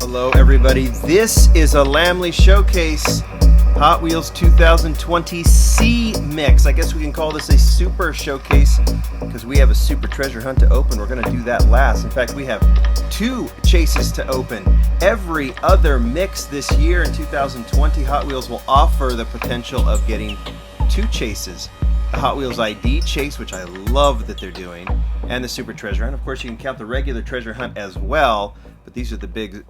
Hello everybody, this is a Lamley Showcase Hot Wheels 2020 C Mix. I guess we can call this a super showcase because we have a super treasure hunt to open. We're going to do that last. In fact, we have 2 chases to open. Every other mix this year in 2020, Hot Wheels will offer the potential of getting 2 chases. The Hot Wheels ID chase, which I love that they're doing, and the super treasure hunt. Of course, you can count the regular treasure hunt as well. But these are the big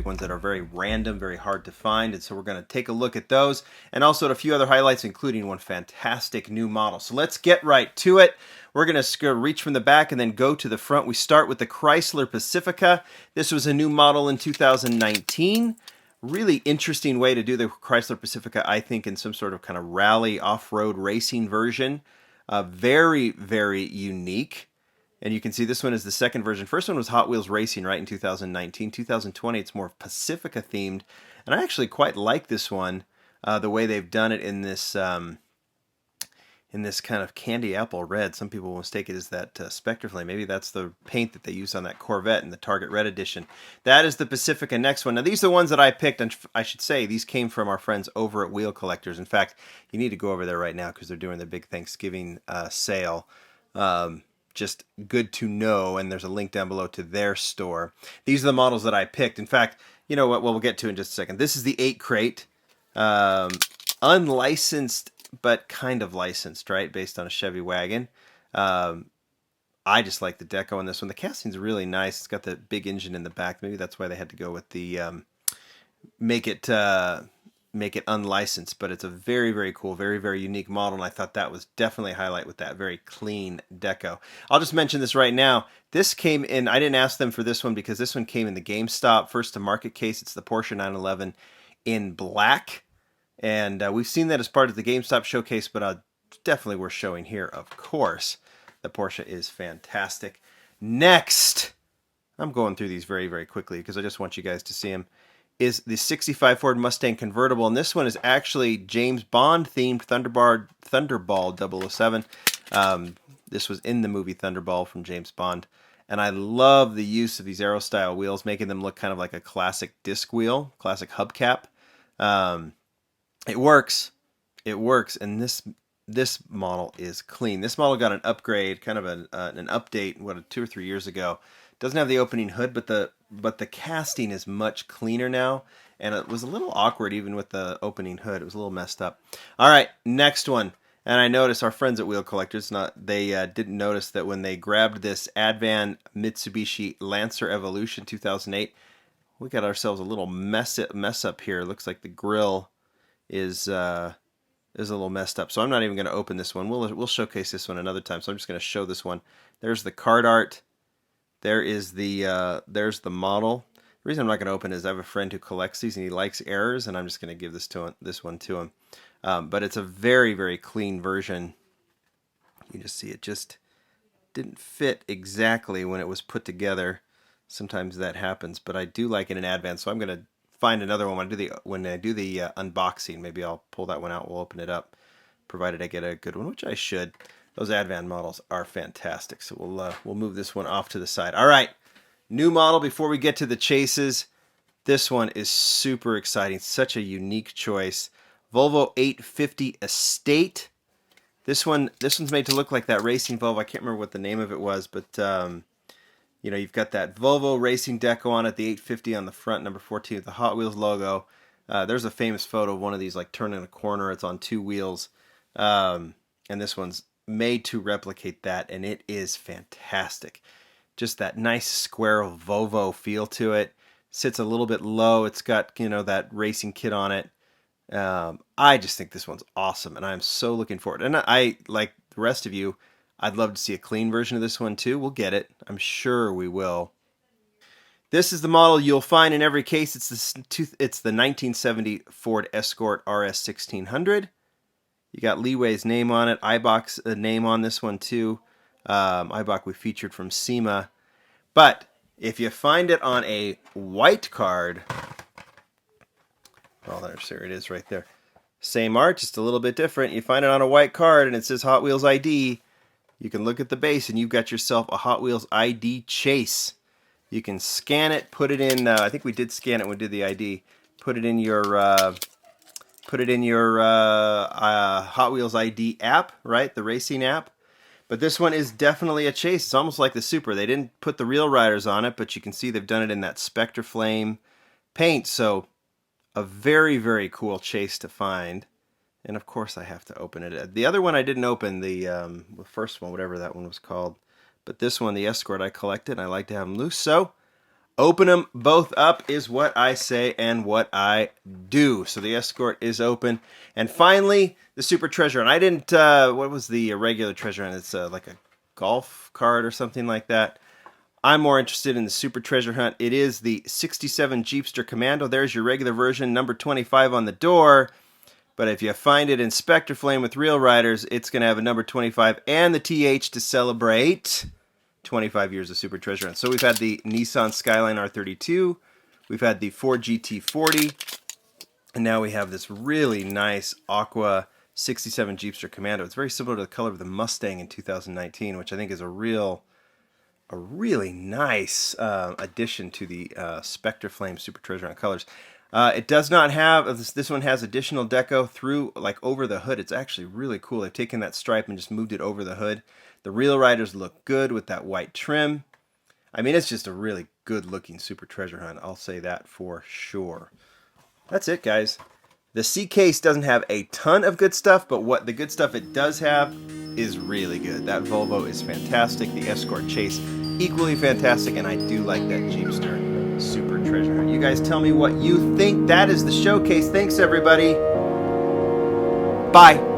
ones that are very random, very hard to find, and so we're going to take a look at those, and also at a few other highlights, including one fantastic new model. So let's get right to it. We're going to reach from the back and then go to the front. We start with the Chrysler Pacifica. This was a new model in 2019. Really interesting way to do the Chrysler Pacifica, I think, in some sort of kind of rally off-road racing version. Very, very unique. And you can see this one is the second version. First one was Hot Wheels Racing, right, in 2019. 2020, it's more Pacifica themed. And I actually quite like this one, the way they've done it in this kind of candy apple red. Some people will mistake it as that Spectre Flame. Maybe that's the paint that they used on that Corvette in the Target Red Edition. That is the Pacifica next one. Now, these are the ones that I picked, and I should say these came from our friends over at Wheel Collectors. In fact, you need to go over there right now because they're doing their big Thanksgiving sale. Just good to know, and there's a link down below to their store. These are the models that I picked. In fact, you know what, we'll get to in just a second. This is the 8 crate, unlicensed but kind of licensed, right, based on a Chevy wagon. I just like the deco on this one. The casting's really nice. It's got the big engine in the back. Maybe that's why they had to go with the make it unlicensed, but it's a very, very cool, very, very unique model, and I thought that was definitely a highlight with that very clean deco. I'll just mention this right now. This came in, I didn't ask them for this one because this one came in the GameStop first to market case. It's the Porsche 911 in black, and we've seen that as part of the GameStop showcase, but definitely worth showing here, of course. The Porsche is fantastic. Next, I'm going through these very, very quickly because I just want you guys to see them, is the 65 Ford Mustang convertible, and this one is actually James Bond themed Thunderball 007. This was in the movie Thunderball from James Bond, and I love the use of these aero style wheels, making them look kind of like a classic disc wheel, classic hubcap. It works, and this model is clean. This model got an upgrade, kind of an update, 2 or 3 years ago. Doesn't have the opening hood, but the casting is much cleaner now, and it was a little awkward even with the opening hood. It was a little messed up. All right, next one. And I noticed our friends at Wheel Collectors, they didn't notice that when they grabbed this Advan Mitsubishi Lancer Evolution 2008, we got ourselves a little mess up here. It looks like the grill is a little messed up. So I'm not even going to open this one. We'll showcase this one another time. So I'm just going to show this one. There's the card art. There is there's the model. The reason I'm not going to open it is I have a friend who collects these and he likes errors, and I'm just going to give this one to him. But it's a very, very clean version. You just see it just didn't fit exactly when it was put together. Sometimes that happens, but I do like it in Advan, so I'm going to find another one when I do the unboxing. Maybe I'll pull that one out. We'll open it up, provided I get a good one, which I should. Those Advan models are fantastic, so we'll move this one off to the side. All right, new model before we get to the chases. This one is super exciting. Such a unique choice. Volvo 850 Estate. This one's made to look like that racing Volvo. I can't remember what the name of it was, but you know, you've got that Volvo racing deco on it, the 850 on the front, number 14 with the Hot Wheels logo. There's a famous photo of one of these like turning a corner. It's on 2 wheels, and this one's made to replicate that, and it is fantastic. Just that nice square Volvo feel to it. Sits a little bit low. It's got, that racing kit on it. I just think this one's awesome, and I'm so looking forward. And I, like the rest of you, I'd love to see a clean version of this one too. We'll get it. I'm sure we will. This is the model you'll find in every case. It's the 1970 Ford Escort RS 1600. You got Leeway's name on it. Eibach's name on this one too. Eibach we featured from SEMA. But if you find it on a white card, oh, there it is right there. Same art, just a little bit different. You find it on a white card and it says Hot Wheels ID. You can look at the base and you've got yourself a Hot Wheels ID chase. You can scan it, put it in. I think we did scan it when we did the ID. Put it in your Hot Wheels ID app, right? The racing app. But this one is definitely a chase. It's almost like the Super. They didn't put the real riders on it, but you can see they've done it in that Spectre Flame paint. So a very, very cool chase to find. And of course I have to open it. The other one I didn't open, the first one, whatever that one was called. But this one, the Escort, I collected, and I like to have them loose. So open them both up is what I say and what I do. So the Escort is open. And finally, the Super Treasure. And I didn't, what was the regular Treasure? And it's like a golf card or something like that. I'm more interested in the Super Treasure Hunt. It is the 67 Jeepster Commando. There's your regular version, number 25 on the door. But if you find it in Spectre Flame with real riders, it's going to have a number 25 and the TH to celebrate 25 years of Super Treasure Hunt. So we've had the Nissan Skyline R32, we've had the Ford GT40, and now we have this really nice Aqua 67 Jeepster Commando. It's very similar to the color of the Mustang in 2019, which I think is a really nice addition to the Spectre Flame Super Treasure Hunt colors. It does not have, this one has additional deco through, like over the hood. It's actually really cool. They've taken that stripe and just moved it over the hood. The real riders look good with that white trim. I mean, it's just a really good looking Super Treasure Hunt. I'll say that for sure. That's it, guys. The C case doesn't have a ton of good stuff, but what the good stuff it does have is really good. That Volvo is fantastic. The Escort Chase, equally fantastic. And I do like that Jeepster Super Treasure Hunt. You guys tell me what you think. That is the showcase. Thanks, everybody. Bye.